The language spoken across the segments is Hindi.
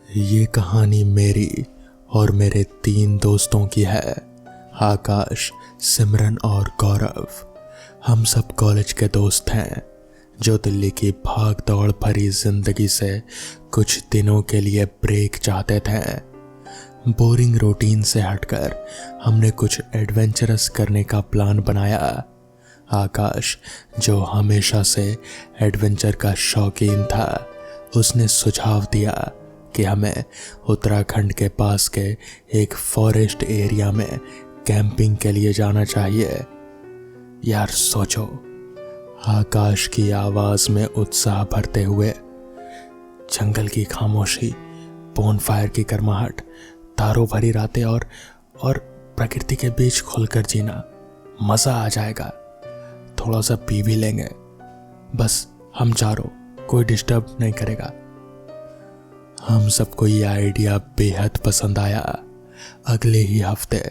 ये कहानी मेरी और मेरे 3 दोस्तों की है। आकाश, सिमरन और गौरव। हम सब कॉलेज के दोस्त हैं जो दिल्ली की भाग दौड़ भरी जिंदगी से कुछ दिनों के लिए ब्रेक चाहते थे। बोरिंग रूटीन से हटकर हमने कुछ एडवेंचरस करने का प्लान बनाया। आकाश, जो हमेशा से एडवेंचर का शौकीन था, उसने सुझाव दिया कि हमें उत्तराखंड के पास के एक फॉरेस्ट एरिया में कैंपिंग के लिए जाना चाहिए। यार सोचो, आकाश की आवाज में उत्साह भरते हुए, जंगल की खामोशी, बोनफायर की गर्माहट, तारों भरी रातें और प्रकृति के बीच खुलकर जीना। मजा आ जाएगा। थोड़ा सा पी भी लेंगे, बस हम चारों, कोई डिस्टर्ब नहीं करेगा। हम सबको ये आइडिया बेहद पसंद आया। अगले ही हफ्ते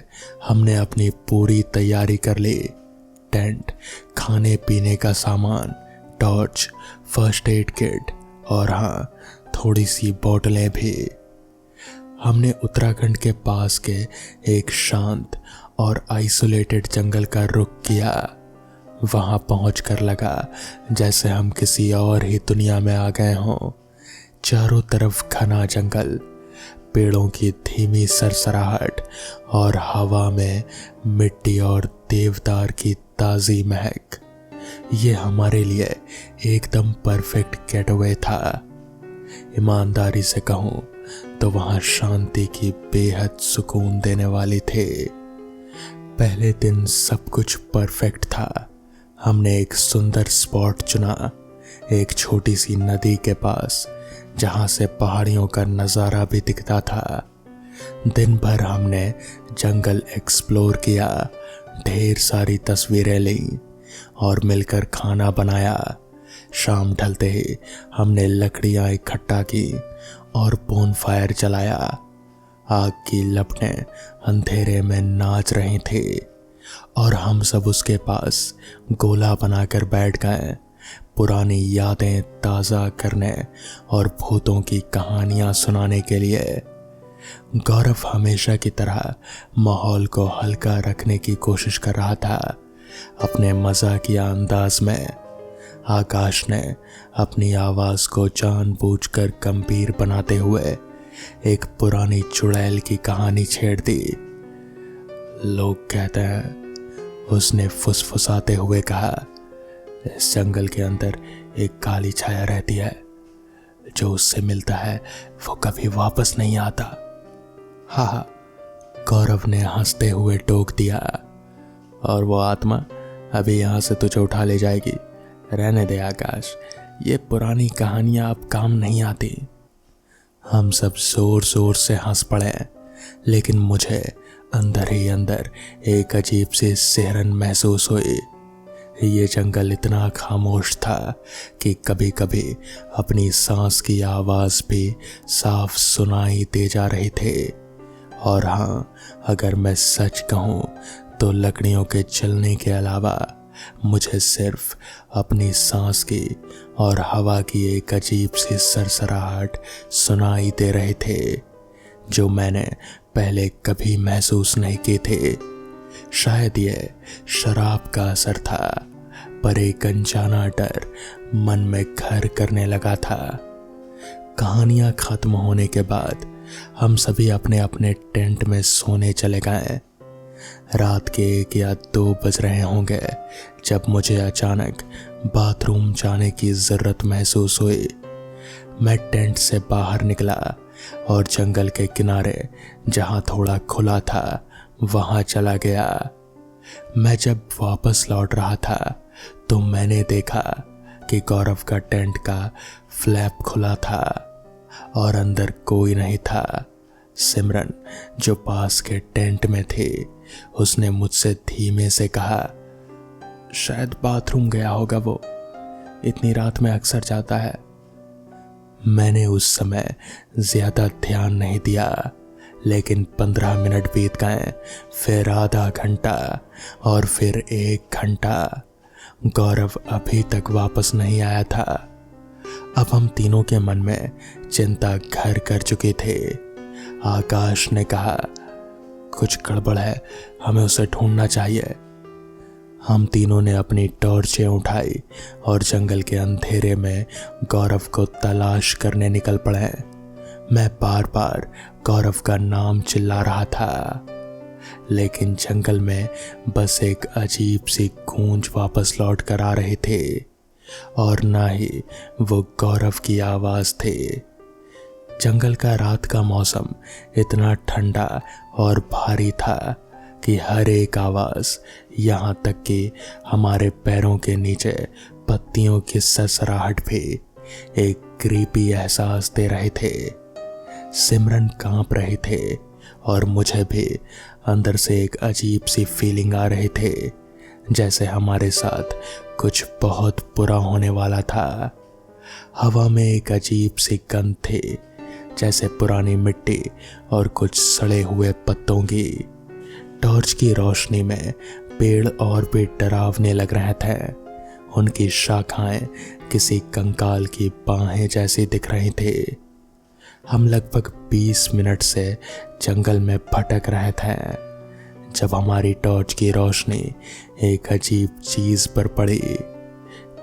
हमने अपनी पूरी तैयारी कर ली। टेंट, खाने पीने का सामान, टॉर्च, फर्स्ट एड किट और हाँ, थोड़ी सी बोतलें भी। हमने उत्तराखंड के पास के एक शांत और आइसोलेटेड जंगल का रुख किया। वहां पहुंचकर लगा जैसे हम किसी और ही दुनिया में आ गए हों। चारों तरफ घना जंगल, पेड़ों की धीमी सरसराहट और हवा में मिट्टी और देवदार की ताज़ी महक। ये हमारे लिए एकदम परफेक्ट गेटअवे था। ईमानदारी से कहूँ तो वहाँ शांति की बेहद सुकून देने वाली थी। पहले दिन सब कुछ परफेक्ट था। हमने एक सुंदर स्पॉट चुना, एक छोटी सी नदी के पास, जहां से पहाड़ियों का नज़ारा भी दिखता था। दिन भर हमने जंगल एक्सप्लोर किया, ढेर सारी तस्वीरें लीं और मिलकर खाना बनाया। शाम ढलते ही हमने लकड़ियां इकट्ठा की और बोनफायर जलाया। आग की लपटें अंधेरे में नाच रही थी और हम सब उसके पास गोला बनाकर बैठ गए, पुरानी यादें ताज़ा करने और भूतों की कहानियां सुनाने के लिए। गौरव हमेशा की तरह माहौल को हल्का रखने की कोशिश कर रहा था, अपने मजाकिया अंदाज में। आकाश ने अपनी आवाज को जानबूझकर गंभीर बनाते हुए एक पुरानी चुड़ैल की कहानी छेड़ दी। लोग कहते हैं, उसने फुसफुसाते हुए कहा, इस जंगल के अंदर एक काली छाया रहती है, जो उससे मिलता है वो कभी वापस नहीं आता। हा, गौरव ने हंसते हुए टोक दिया। और वो आत्मा अभी यहाँ से तुझे उठा ले जाएगी। रहने दे आकाश, ये पुरानी कहानियां अब काम नहीं आती। हम सब जोर जोर से हंस पड़े, लेकिन मुझे अंदर ही अंदर एक अजीब सी सिहरन महसूस हुई। ये जंगल इतना खामोश था कि कभी कभी अपनी सांस की आवाज भी साफ सुनाई दे जा रही थी। और हाँ, अगर मैं सच कहूँ तो लकड़ियों के जलने के अलावा मुझे सिर्फ अपनी सांस की और हवा की एक अजीब सी सरसराहट सुनाई दे रहे थे, जो मैंने पहले कभी महसूस नहीं की थी। शायद ये शराब का असर था, पर एक अनजाना डर मन में घर करने लगा था। कहानियां खत्म होने के बाद हम सभी अपने अपने टेंट में सोने चले गए। रात के 1 या 2 बज रहे होंगे जब मुझे अचानक बाथरूम जाने की जरूरत महसूस हुई। मैं टेंट से बाहर निकला और जंगल के किनारे, जहां थोड़ा खुला था, वहां चला गया। मैं जब वापस लौट रहा था तो मैंने देखा कि गौरव का टेंट का फ्लैप खुला था और अंदर कोई नहीं था। सिमरन, जो पास के टेंट में थी, उसने मुझसे धीमे से कहा, शायद बाथरूम गया होगा, वो इतनी रात में अक्सर जाता है। मैंने उस समय ज्यादा ध्यान नहीं दिया, लेकिन 15 मिनट बीत गए, फिर आधा घंटा और फिर 1 घंटा। गौरव अभी तक वापस नहीं आया था। अब हम तीनों के मन में चिंता घर कर चुके थे। आकाश ने कहा, कुछ गड़बड़ है, हमें उसे ढूंढना चाहिए। हम तीनों ने अपनी टॉर्चें उठाई और जंगल के अंधेरे में गौरव को तलाश करने निकल पड़े। मैं बार बार गौरव का नाम चिल्ला रहा था, लेकिन जंगल में बस एक अजीब सी गूंज वापस लौट कर आ रहे थे और ना ही वो गौरव की आवाज थी। जंगल का रात का मौसम इतना ठंडा और भारी था कि हर एक आवाज, यहाँ तक कि हमारे पैरों के नीचे पत्तियों की सरसराहट भी एक क्रीपी एहसास दे रहे थे। सिमरन कांप रहे थे और मुझे भी अंदर से एक अजीब सी फीलिंग आ रहे थे, जैसे हमारे साथ कुछ बहुत बुरा होने वाला था। हवा में एक अजीब सी गंध थी, जैसे पुरानी मिट्टी और कुछ सड़े हुए पत्तों की। टॉर्च की रोशनी में पेड़ और भी डरावने लग रहे थे। उनकी शाखाएं किसी कंकाल की बाहें जैसी दिख रही थी। हम लगभग 20 मिनट से जंगल में भटक रहे थे जब हमारी टॉर्च की रोशनी एक अजीब चीज पर पड़ी।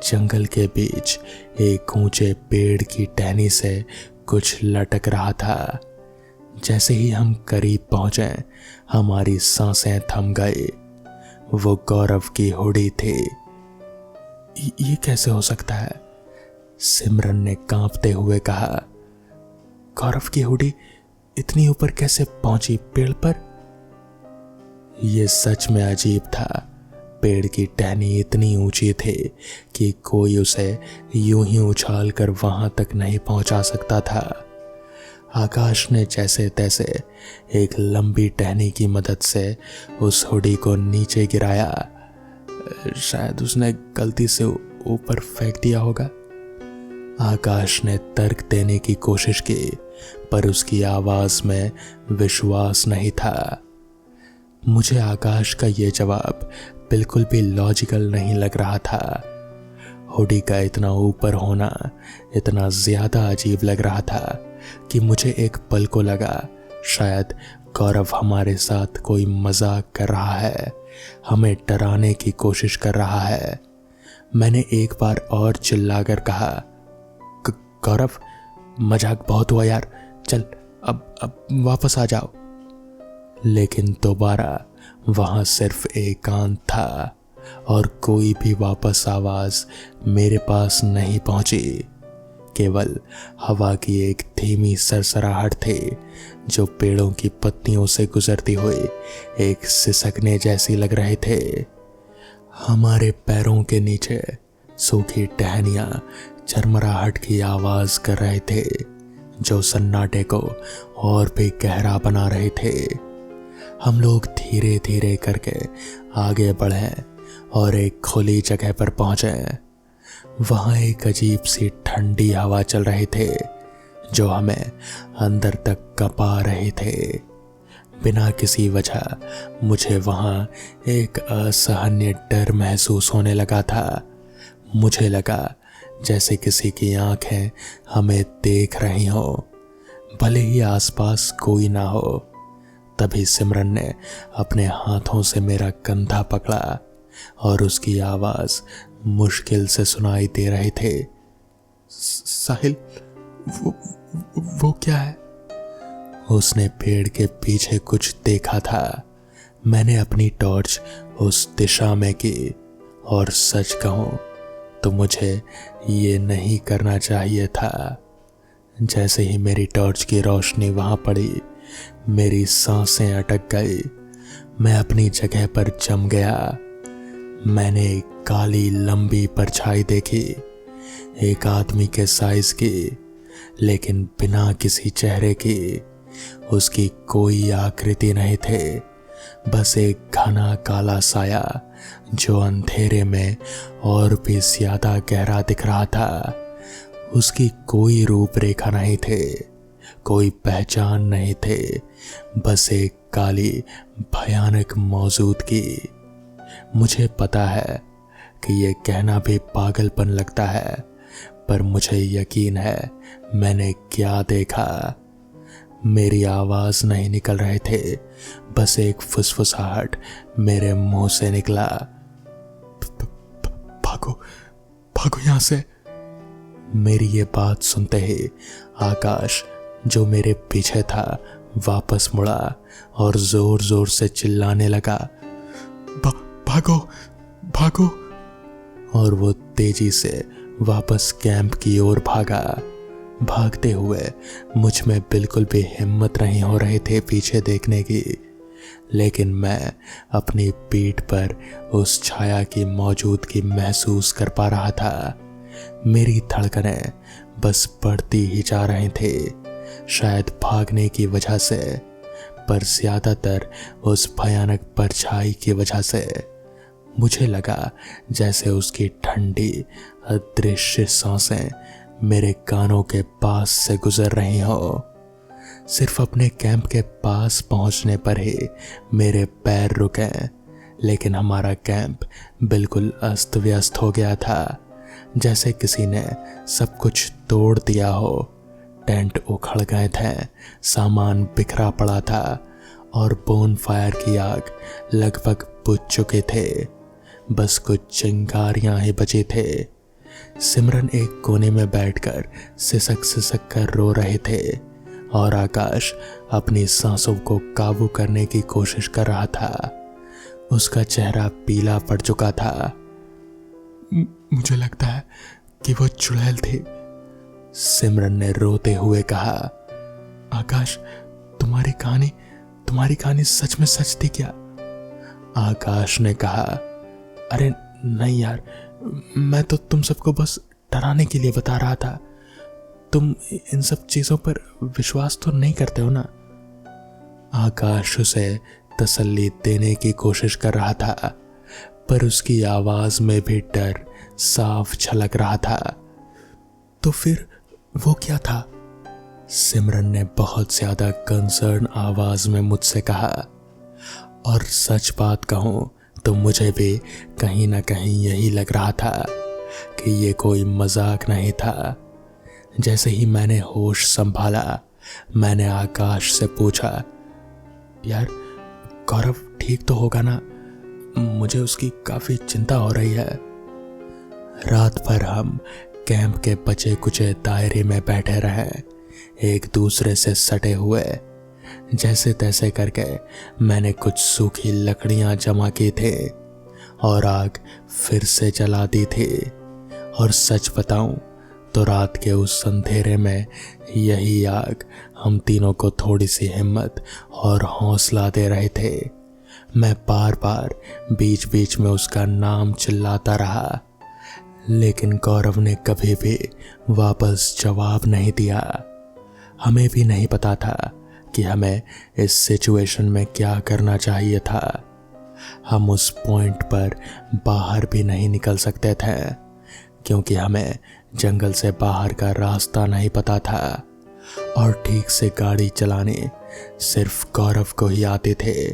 जंगल के बीच एक ऊंचे पेड़ की टहनी से कुछ लटक रहा था। जैसे ही हम करीब पहुंचे, हमारी सांसें थम गई। वो गौरव की हुडी थी। ये कैसे हो सकता है? सिमरन ने कांपते हुए कहा। गौरव की हुडी इतनी ऊपर कैसे पहुंची पेड़ पर? यह सच में अजीब था। पेड़ की टहनी इतनी ऊंची थी कि कोई उसे यूं ही उछाल कर वहां तक नहीं पहुंचा सकता था। आकाश ने जैसे तैसे एक लंबी टहनी की मदद से उस हुडी को नीचे गिराया। शायद उसने गलती से ऊपर फेंक दिया होगा। आकाश ने तर्क देने की कोशिश की, पर उसकी आवाज में विश्वास नहीं था। मुझे आकाश का ये जवाब बिल्कुल भी लॉजिकल नहीं लग रहा था। हुडी का इतना ऊपर होना इतना ज्यादा अजीब लग रहा था कि मुझे एक पल को लगा शायद गौरव हमारे साथ कोई मजाक कर रहा है, हमें डराने की कोशिश कर रहा है। मैंने एक बार और चिल्लाकर कहा, गौरव, मजाक बहुत हुआ यार, चल अब वापस आ जाओ। लेकिन दोबारा वहां सिर्फ एकांत था और कोई भी वापस आवाज मेरे पास नहीं पहुंची। केवल हवा की एक धीमी सरसराहट थी जो पेड़ों की पत्तियों से गुजरती हुई एक सिसकने जैसी लग रहे थे। हमारे पैरों के नीचे सूखी टहनियां झरमराहट की आवाज कर रहे थे जो सन्नाटे को और भी गहरा बना रहे थे। हम लोग धीरे धीरे करके आगे बढ़े और एक खुली जगह पर पहुंचे। वहां एक अजीब सी ठंडी हवा चल रही थे जो हमें अंदर तक कंपा रहे थे। बिना किसी वजह मुझे वहां एक असहनीय डर महसूस होने लगा था। मुझे लगा जैसे किसी की आंखें हमें देख रही हो, भले ही आसपास कोई ना हो। तभी सिमरन ने अपने हाथों से मेरा कंधा पकड़ा और उसकी आवाज मुश्किल से सुनाई दे रहे थे। साहिल, वो क्या है? उसने पेड़ के पीछे कुछ देखा था। मैंने अपनी टॉर्च उस दिशा में की और सच कहूं तो मुझे ये नहीं करना चाहिए था। जैसे ही मेरी टॉर्च की रोशनी वहां पड़ी, मेरी सांसें अटक गई। मैं अपनी जगह पर जम गया। मैंने एक काली लंबी परछाई देखी, एक आदमी के साइज की, लेकिन बिना किसी चेहरे की। उसकी कोई आकृति नहीं थे, बस एक घना काला साया जो अंधेरे में और भी ज्यादा गहरा दिख रहा था। उसकी कोई रूपरेखा नहीं थे, कोई पहचान नहीं थे, बस एक काली भयानक मौजूदगी। मुझे पता है कि यह कहना भी पागलपन लगता है, पर मुझे यकीन है मैंने क्या देखा। मेरी आवाज नहीं निकल रहे थे, बस एक फुसफुसाहट मेरे मुंह से निकला, भागो भागो यहां से। मेरी ये बात सुनते ही आकाश, जो मेरे पीछे था, वापस मुड़ा और जोर जोर से चिल्लाने लगा, भागो भागो। और वो तेजी से वापस कैंप की ओर भागा। भागते हुए मुझ में बिल्कुल भी हिम्मत नहीं हो रही थे पीछे देखने की, लेकिन मैं अपनी पीठ पर उस छाया की मौजूदगी महसूस कर पा रहा था। मेरी धड़कनें बस बढ़ती ही जा रही थी, शायद भागने की वजह से, पर ज्यादातर उस भयानक परछाई की वजह से। मुझे लगा जैसे उसकी ठंडी अदृश्य सांसें मेरे कानों के पास से गुजर रही हो। सिर्फ अपने कैंप के पास पहुंचने पर ही मेरे पैर रुके, लेकिन हमारा कैंप बिल्कुल अस्त व्यस्त हो गया था, जैसे किसी ने सब कुछ तोड़ दिया हो। टेंट उखड़ गए थे, सामान बिखरा पड़ा था और बोन फायर की आग लगभग बुझ चुके थे। बस कुछ चिंगारियां ही बचे थे। सिमरन एक कोने में बैठकर सिसक सिसक कर रो रहे थे और आकाश अपनी सांसों को काबू करने की कोशिश कर रहा था। उसका चेहरा पीला पड़ चुका था। मुझे लगता है कि वो चुड़ैल थी, सिमरन ने रोते हुए कहा। आकाश, तुम्हारी कहानी सच में सच थी क्या? आकाश ने कहा, अरे नहीं यार, मैं तो तुम सबको बस डराने के लिए बता रहा था। तुम इन सब चीजों पर विश्वास तो नहीं करते हो ना? आकाश उसे तसल्ली देने की कोशिश कर रहा था, पर उसकी आवाज में भी डर साफ झलक रहा था। तो फिर वो क्या था? सिमरन ने बहुत ज्यादा कंसर्न आवाज में मुझसे कहा। और सच बात कहूं तो मुझे भी कहीं ना कहीं यही लग रहा था कि ये कोई मजाक नहीं था। जैसे ही मैंने होश संभाला, मैंने आकाश से पूछा, यार गौरव ठीक तो होगा ना? मुझे उसकी काफी चिंता हो रही है। रात भर हम कैंप के बचे कुचे दायरे में बैठे रहे, एक दूसरे से सटे हुए। जैसे तैसे करके मैंने कुछ सूखी लकड़ियां जमा की थी और आग फिर से जला दी थी। और सच बताऊं तो रात के उस अंधेरे में यही आग हम तीनों को थोड़ी सी हिम्मत और हौसला दे रहे थे। मैं बार बार बीच बीच में उसका नाम चिल्लाता रहा, लेकिन गौरव ने कभी भी वापस जवाब नहीं दिया। हमें भी नहीं पता था कि हमें इस सिचुएशन में क्या करना चाहिए था। हम उस पॉइंट पर बाहर भी नहीं निकल सकते थे, क्योंकि हमें जंगल से बाहर का रास्ता नहीं पता था और ठीक से गाड़ी चलाने सिर्फ गौरव को ही आते थे।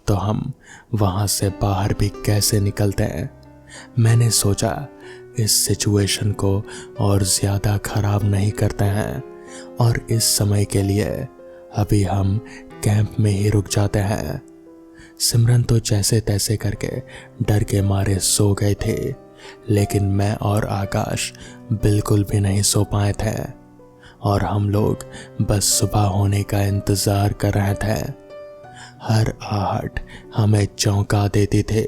तो हम वहां से बाहर भी कैसे निकलते? मैंने सोचा इस सिचुएशन को और ज्यादा खराब नहीं करते हैं और इस समय के लिए अभी हम कैंप में ही रुक जाते हैं। सिमरन तो जैसे तैसे करके डर के मारे सो गए थे, लेकिन मैं और आकाश बिल्कुल भी नहीं सो पाए थे और हम लोग बस सुबह होने का इंतजार कर रहे थे। हर आहट हमें चौंका देती थे,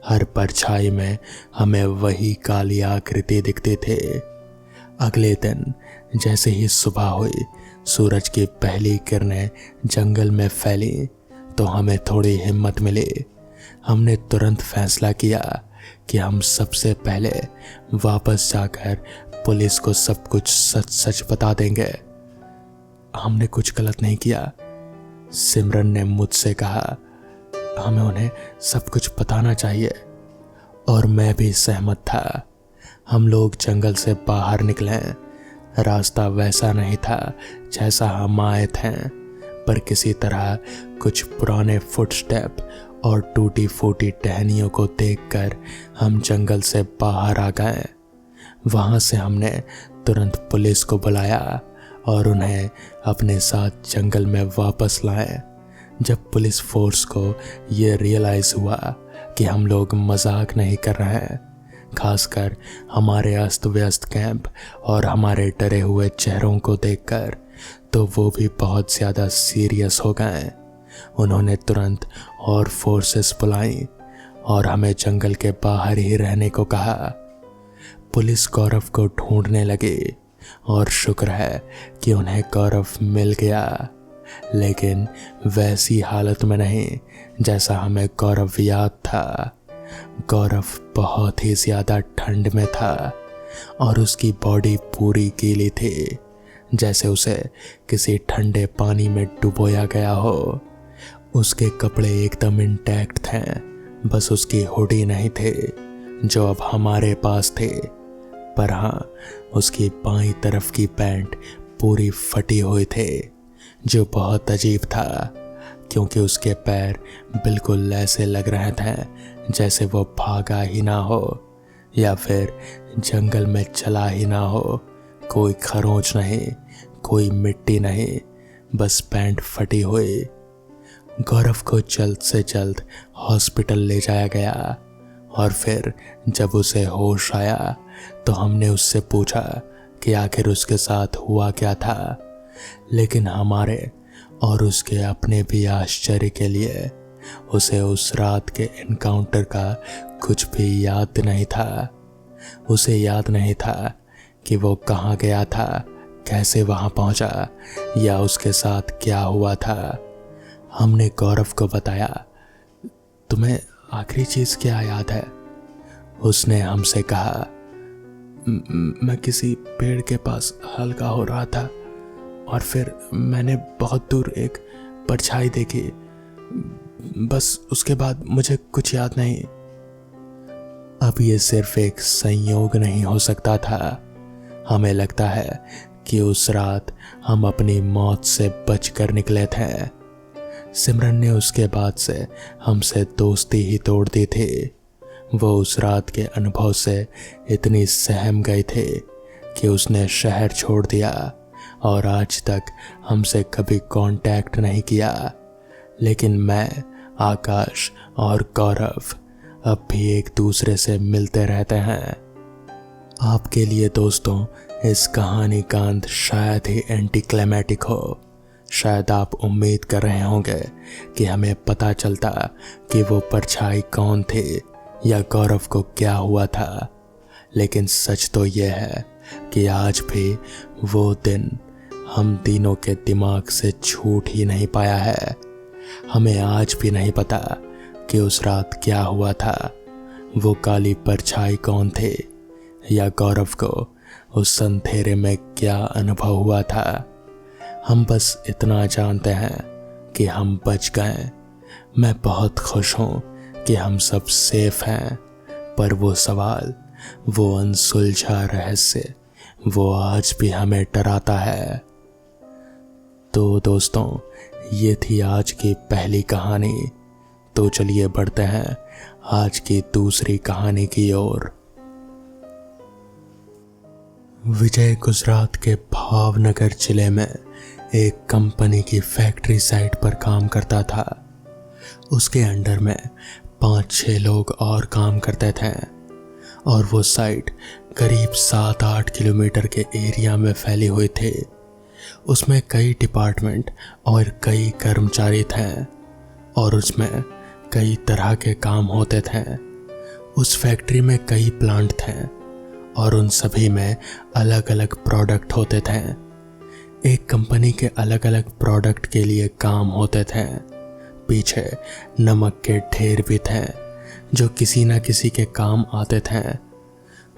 हर परछाई में हमें वही काली आकृति दिखती थे। अगले दिन जैसे ही सुबह हुई, सूरज की पहली किरणें जंगल में फैली तो हमें थोड़ी हिम्मत मिली। हमने तुरंत फैसला किया कि हम सबसे पहले वापस जाकर पुलिस को सब कुछ सच सच बता देंगे। हमने कुछ गलत नहीं किया, सिमरन ने मुझसे कहा। हमें उन्हें सब कुछ बताना चाहिए और मैं भी सहमत था। हम लोग जंगल से बाहर निकले। रास्ता वैसा नहीं था जैसा हम आए थे, पर किसी तरह कुछ पुराने फुटस्टेप और टूटी फूटी टहनियों को देखकर हम जंगल से बाहर आ गए। वहाँ से हमने तुरंत पुलिस को बुलाया और उन्हें अपने साथ जंगल में वापस लाए। जब पुलिस फोर्स को ये रियलाइज़ हुआ कि हम लोग मजाक नहीं कर रहे हैं, खासकर हमारे अस्त व्यस्त कैंप और हमारे डरे हुए चेहरों को देखकर, तो वो भी बहुत ज़्यादा सीरियस हो गए। उन्होंने तुरंत और फोर्सेस बुलाई और हमें जंगल के बाहर ही रहने को कहा। पुलिस गौरव को ढूंढने लगी और शुक्र है कि उन्हें गौरव मिल गया, लेकिन वैसी हालत में नहीं जैसा हमें गौरव याद था। गौरव बहुत ही ज़्यादा ठंड में था और उसकी बॉडी पूरी गीली थी, जैसे उसे किसी ठंडे पानी में डुबोया गया हो। उसके कपड़े एकदम इंटैक्ट थे, बस उसकी हुडी नहीं थे जो अब हमारे पास थे। पर हाँ, उसकी बाईं तरफ की पैंट पूरी फटी हुई थी, जो बहुत अजीब था क्योंकि उसके पैर बिल्कुल ऐसे लग रहे थे जैसे वो भागा ही ना हो या फिर जंगल में चला ही ना हो। कोई खरोंच नहीं, कोई मिट्टी नहीं, बस पैंट फटी हुई। गौरव को जल्द से जल्द हॉस्पिटल ले जाया गया और फिर जब उसे होश आया तो हमने उससे पूछा कि आखिर उसके साथ हुआ क्या था, लेकिन हमारे और उसके अपने भी आश्चर्य के लिए उसे उस रात के एनकाउंटर का कुछ भी याद नहीं था। उसे याद नहीं था कि वो कहाँ गया था, कैसे वहाँ पहुँचा या उसके साथ क्या हुआ था। हमने गौरव को बताया, तुम्हें आखिरी चीज़ क्या याद है? उसने हमसे कहा, मैं किसी पेड़ के पास हल्का हो रहा था और फिर मैंने बहुत दूर एक परछाई देखी, बस उसके बाद मुझे कुछ याद नहीं। अब ये सिर्फ एक संयोग नहीं हो सकता था। हमें लगता है कि उस रात हम अपनी मौत से बचकर निकले थे। सिमरन ने उसके बाद से हमसे दोस्ती ही तोड़ दी थी। वो उस रात के अनुभव से इतनी सहम गई थी कि उसने शहर छोड़ दिया और आज तक हमसे कभी कांटेक्ट नहीं किया। लेकिन मैं, आकाश और गौरव अब भी एक दूसरे से मिलते रहते हैं। आपके लिए दोस्तों, इस कहानी का अंत शायद ही एंटी क्लाइमैटिक हो। शायद आप उम्मीद कर रहे होंगे कि हमें पता चलता कि वो परछाई कौन थी या गौरव को क्या हुआ था, लेकिन सच तो यह है कि आज भी वो दिन हम तीनों के दिमाग से छूट ही नहीं पाया है। हमें आज भी नहीं पता कि उस रात क्या हुआ था, वो काली परछाई कौन थे या गौरव को उस अंधेरे में क्या अनुभव हुआ था। हम बस इतना जानते हैं कि हम बच गए। मैं बहुत खुश हूँ कि हम सब सेफ हैं, पर वो सवाल, वो अनसुलझा रहस्य, वो आज भी हमें डराता है। तो दोस्तों, ये थी आज की पहली कहानी। तो चलिए बढ़ते हैं आज की दूसरी कहानी की ओर। विजय गुजरात के भावनगर जिले में एक कंपनी की फैक्ट्री साइट पर काम करता था। उसके अंडर में 5-6 लोग और काम करते थे और वो साइट करीब 7-8 किलोमीटर के एरिया में फैली हुई थी। उसमें कई डिपार्टमेंट और कई कर्मचारी थे और उसमें कई तरह के काम होते थे। उस फैक्ट्री में कई प्लांट थे और उन सभी में अलग अलग प्रोडक्ट होते थे। एक कंपनी के अलग अलग प्रोडक्ट के लिए काम होते थे। पीछे नमक के ढेर भी थे जो किसी न किसी के काम आते थे।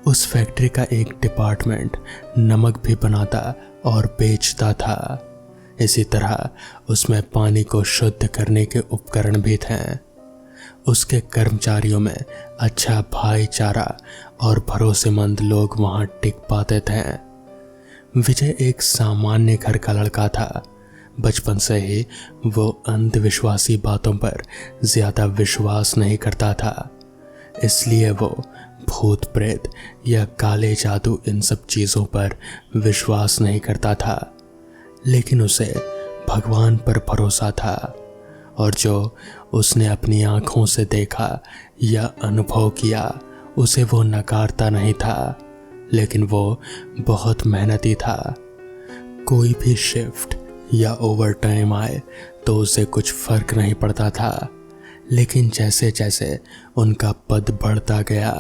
उस फैक्ट्री का एक डिपार्टमेंट नमक भी बनाता और बेचता था। इसी तरह उसमें पानी को शुद्ध करने के उपकरण भी थे। उसके कर्मचारियों में अच्छा भाईचारा और भरोसेमंद लोग वहाँ टिक पाते थे। विजय एक सामान्य घर का लड़का था। बचपन से ही वो अंधविश्वासी बातों पर ज़्यादा विश्वास नहीं करता था, इसलिए वो भूत प्रेत या काले जादू इन सब चीज़ों पर विश्वास नहीं करता था, लेकिन उसे भगवान पर भरोसा था। और जो उसने अपनी आंखों से देखा या अनुभव किया उसे वो नकारता नहीं था, लेकिन वो बहुत मेहनती था। कोई भी शिफ्ट या ओवर टाइम आए तो उसे कुछ फर्क नहीं पड़ता था, लेकिन जैसे जैसे उनका पद बढ़ता गया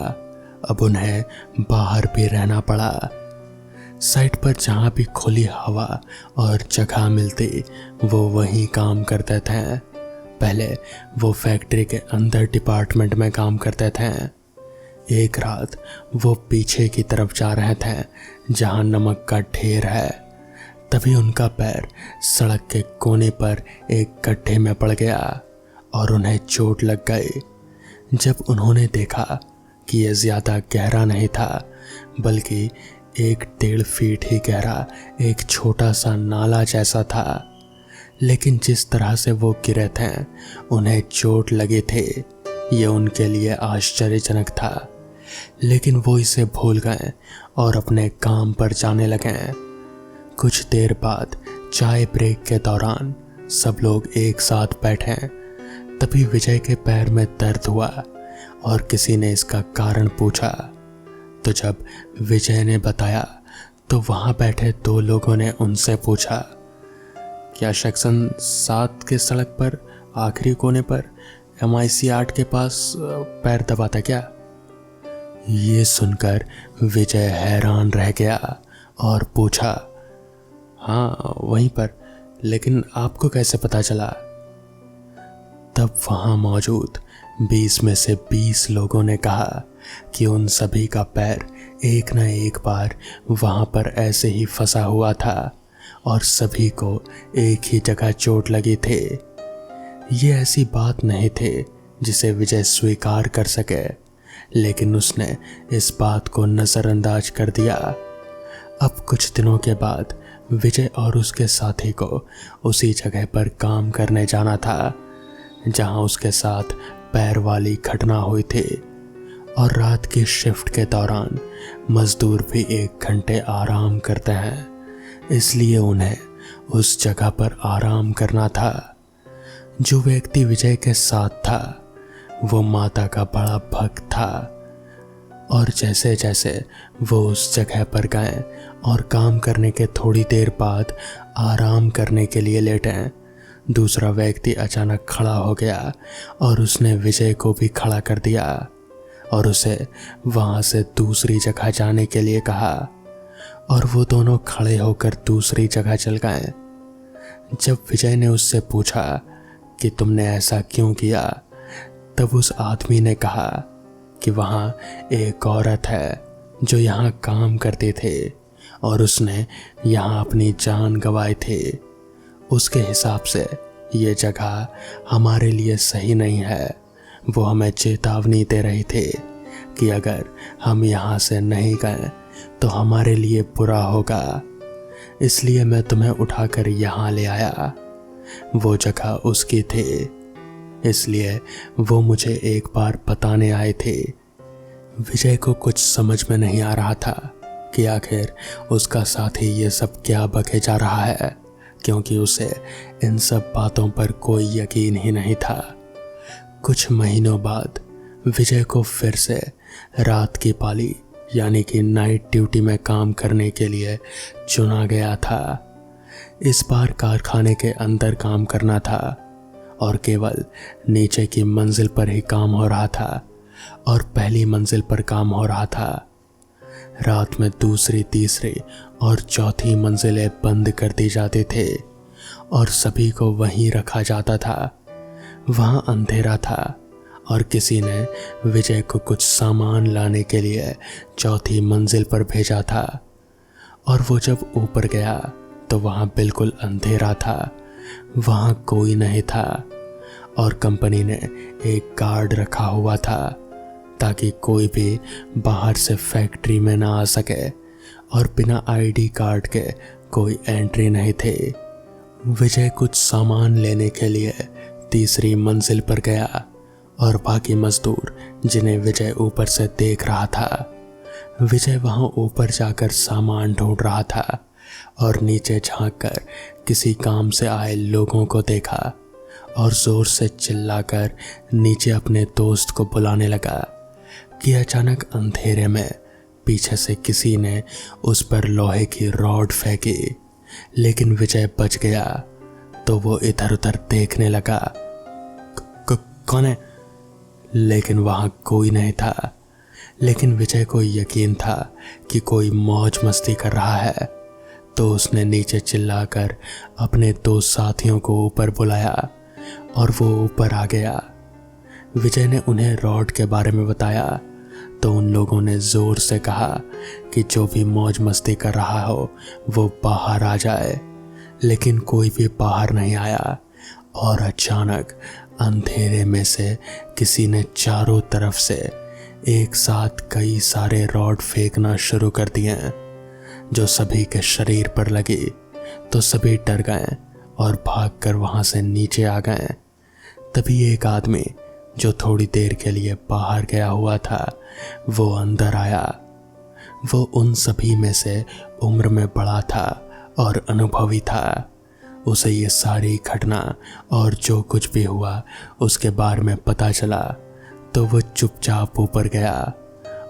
अब उन्हें बाहर भी रहना पड़ा। साइट पर जहाँ भी खुली हवा और जगह मिलती वो वहीं काम करते थे। पहले वो फैक्ट्री के अंदर डिपार्टमेंट में काम करते थे। एक रात वो पीछे की तरफ जा रहे थे जहाँ नमक का ढेर है, तभी उनका पैर सड़क के कोने पर एक गड्ढे में पड़ गया और उन्हें चोट लग गई। जब उन्होंने देखा कि यह ज़्यादा गहरा नहीं था बल्कि 1-1.5 फीट ही गहरा एक छोटा सा नाला जैसा था, लेकिन जिस तरह से वो गिरे थे उन्हें चोट लगे थे, ये उनके लिए आश्चर्यजनक था। लेकिन वो इसे भूल गए और अपने काम पर जाने लगे। कुछ देर बाद चाय ब्रेक के दौरान सब लोग एक साथ बैठे, तभी विजय के पैर में दर्द हुआ और किसी ने इसका कारण पूछा। तो जब विजय ने बताया तो वहाँ बैठे 2 लोगों ने उनसे पूछा, क्या सेक्शन 7 के सड़क पर आखिरी कोने पर MIC 8 के पास पैर दबा था क्या? ये सुनकर विजय हैरान रह गया और पूछा, हाँ वहीं पर, लेकिन आपको कैसे पता चला? तब वहाँ मौजूद 20 में से 20 लोगों ने कहा कि उन सभी का पैर एक न एक बार वहाँ पर ऐसे ही फंसा हुआ था और सभी को एक ही जगह चोट लगी थी। ये ऐसी बात नहीं थी जिसे विजय स्वीकार कर सके, लेकिन उसने इस बात को नज़रअंदाज कर दिया। अब कुछ दिनों के बाद विजय और उसके साथी को उसी जगह पर काम करने जाना था जहां उसके साथ पैर वाली घटना हुई थी। और रात की शिफ्ट के दौरान मजदूर भी 1 घंटे आराम करते हैं, इसलिए उन्हें उस जगह पर आराम करना था। जो व्यक्ति विजय के साथ था वो माता का बड़ा भक्त था, और जैसे जैसे वो उस जगह पर गए और काम करने के थोड़ी देर बाद आराम करने के लिए लेटे, दूसरा व्यक्ति अचानक खड़ा हो गया और उसने विजय को भी खड़ा कर दिया और उसे वहाँ से दूसरी जगह जाने के लिए कहा, और वो दोनों खड़े होकर दूसरी जगह चल गए। जब विजय ने उससे पूछा कि तुमने ऐसा क्यों किया, तब उस आदमी ने कहा कि वहाँ एक औरत है जो यहाँ काम करते थे और उसने यहाँ अपनी जान गंवाई थी। उसके हिसाब से ये जगह हमारे लिए सही नहीं है। वो हमें चेतावनी दे रही थी कि अगर हम यहाँ से नहीं गए तो हमारे लिए बुरा होगा, इसलिए मैं तुम्हें उठाकर यहाँ ले आया। वो जगह उसकी थी, इसलिए वो मुझे एक बार बताने आए थे। विजय को कुछ समझ में नहीं आ रहा था कि आखिर उसका साथी ये सब क्या बके जा रहा है, क्योंकि उसे इन सब बातों पर कोई यकीन ही नहीं था। कुछ महीनों बाद विजय को फिर से रात की पाली यानी कि नाइट ड्यूटी में काम करने के लिए चुना गया था। इस बार कारखाने के अंदर काम करना था और केवल नीचे की मंजिल पर ही काम हो रहा था और पहली मंजिल पर काम हो रहा था। रात में दूसरी, तीसरी और चौथी मंजिलें बंद कर दी जाती थे और सभी को वहीं रखा जाता था। वहाँ अंधेरा था और किसी ने विजय को कुछ सामान लाने के लिए चौथी मंजिल पर भेजा था, और वो जब ऊपर गया तो वहाँ बिल्कुल अंधेरा था, वहाँ कोई नहीं था और कंपनी ने एक गार्ड रखा हुआ था ताकि कोई भी बाहर से फैक्ट्री में ना आ सके, और बिना ID कार्ड के कोई एंट्री नहीं थी। विजय कुछ सामान लेने के लिए तीसरी मंजिल पर गया और बाकी मजदूर जिन्हें विजय ऊपर से देख रहा था। विजय वहां ऊपर जाकर सामान ढूंढ रहा था और नीचे झांककर किसी काम से आए लोगों को देखा और जोर से चिल्लाकर नीचे अपने दोस्त को बुलाने लगा कि अचानक अंधेरे में पीछे से किसी ने उस पर लोहे की रॉड फेंकी, लेकिन विजय बच गया। तो वो इधर उधर देखने लगा, कौन है? लेकिन वहां कोई नहीं था। लेकिन विजय को यकीन था कि कोई मौज मस्ती कर रहा है, तो उसने नीचे चिल्लाकर अपने दो साथियों को ऊपर बुलाया और वो ऊपर आ गया। विजय ने उन्हें रॉड के बारे में बताया तो उन लोगों ने जोर से कहा कि जो भी मौज मस्ती कर रहा हो वो बाहर आ जाए, लेकिन कोई भी बाहर नहीं आया। और अचानक अंधेरे में से किसी ने चारों तरफ से एक साथ कई सारे रॉड फेंकना शुरू कर दिए, जो सभी के शरीर पर लगी। तो सभी डर गए और भागकर वहां से नीचे आ गए। तभी एक आदमी जो थोड़ी देर के लिए बाहर गया हुआ था वो अंदर आया। वो उन सभी में से उम्र में बड़ा था और अनुभवी था। उसे ये सारी घटना और जो कुछ भी हुआ उसके बारे में पता चला, तो वो चुपचाप ऊपर गया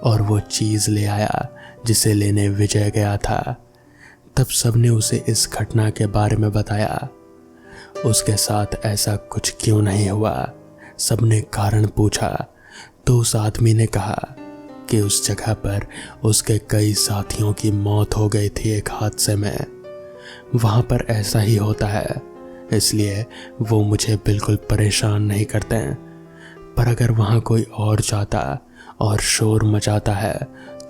और वो चीज़ ले आया जिसे लेने विजय गया था। तब सबने उसे इस घटना के बारे में बताया। उसके साथ ऐसा कुछ क्यों नहीं हुआ, सबने कारण पूछा। तो उस आदमी ने कहा कि उस जगह पर उसके कई साथियों की मौत हो गई थी एक हादसे में। वहाँ पर ऐसा ही होता है, इसलिए वो मुझे बिल्कुल परेशान नहीं करते हैं। पर अगर वहाँ कोई और जाता और शोर मचाता है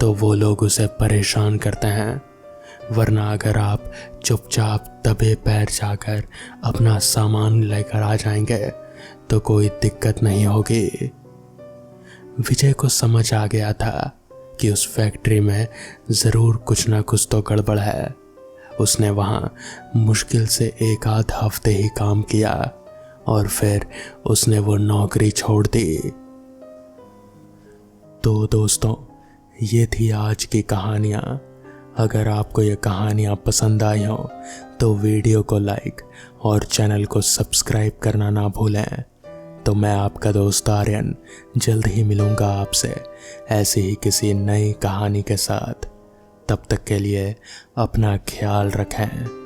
तो वो लोग उसे परेशान करते हैं। वरना अगर आप चुपचाप दबे पैर जाकर अपना सामान लेकर आ जाएंगे तो कोई दिक्कत नहीं होगी। विजय को समझ आ गया था कि उस फैक्ट्री में ज़रूर कुछ ना कुछ तो गड़बड़ है। उसने वहाँ मुश्किल से एक आध हफ्ते ही काम किया और फिर उसने वो नौकरी छोड़ दी। तो दोस्तों, ये थी आज की कहानियाँ। अगर आपको ये कहानियाँ पसंद आई हो तो वीडियो को लाइक और चैनल को सब्सक्राइब करना ना भूलें। तो मैं आपका दोस्त आर्यन जल्द ही मिलूँगा आपसे ऐसी ही किसी नई कहानी के साथ। तब तक के लिए अपना ख्याल रखें।